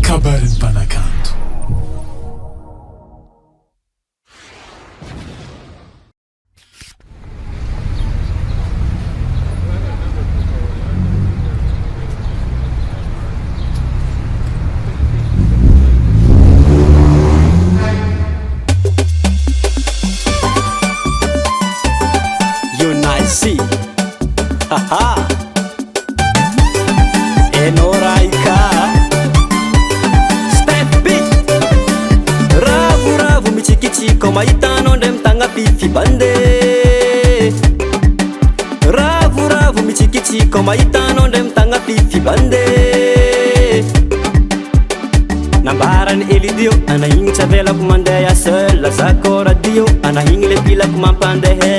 kabarin'ny mpanakanto. Unite, haha, enoraika, step beat, ravu michikitiko mahitano ndre mitagna fifibande. Ravu michikitiko mahitano ndre mitagna fifibande. Nambarany Elidio anahigny tsy avelako mandeha seul, zako radio anahigny le pilako mampandeha.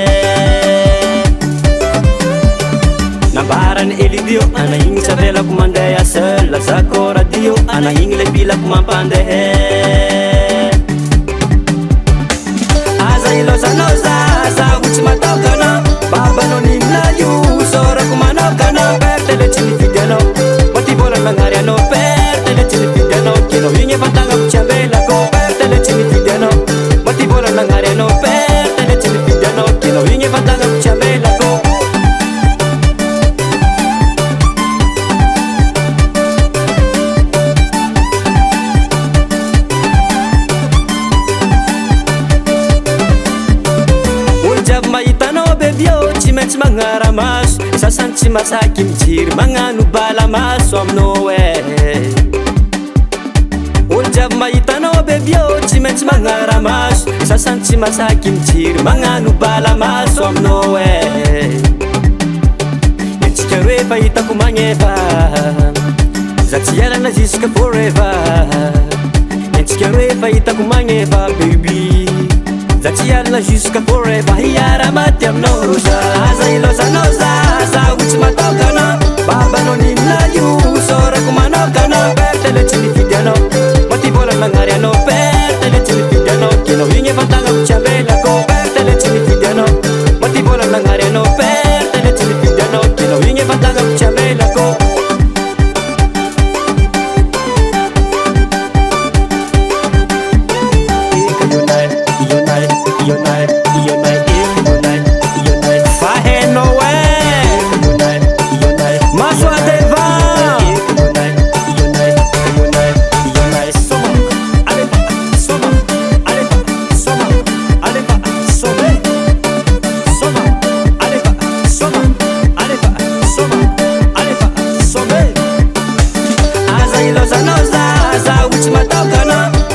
Nambarany Elidio anahigny tsy avelako mandeha seul, zako radio anahigny le pilako mampandeha. Aza ilozanao zaho tsy matokana, babanao ninona io sorako manokana. Perte le tsy nifidy anao, maty vola magnary anao. Perte le tsy nifidy anao, kenao igny efa tagnako tsy avelako. Perte le tsy nifidy anao, maty vola magnary anao. Perte le tsy nifidy anao, kenao igny efa tagnako tsy avelako. Mahitanao bebio tsy maintsy magnaramaso, sasany tsy masaky mijiry magnano balamaso aminao e. Olo jiaby mahitanao bebio tsy maintsy magnaramaso, sasany tsy masaky mijiry magnano balamaso aminao e. Etsika roe fa hitako magnefa, za tsy ialana jusque forever. Etsika roe fa hitako magnefa baby, za tsy ialana jusque forever. Hiara maty aminao roza, aza ilozanao zaho tsy matokana. Babanao ninona io sorako manokana. Perte le tsy nifidy anao, maty vola magnary anao. Perte le tsy nifidy anao, kenao igny efa tagnako tsy avelako. Perte le tsy nifidy anao, maty vola magnary anao. Perte le tsy nifidy anao, kenao igny efa tagnako tsy avelako.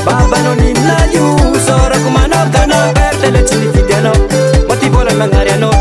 Babanao ninona io sorako manokana. Perte le tsy nifidy anao, maty vola magnary anao.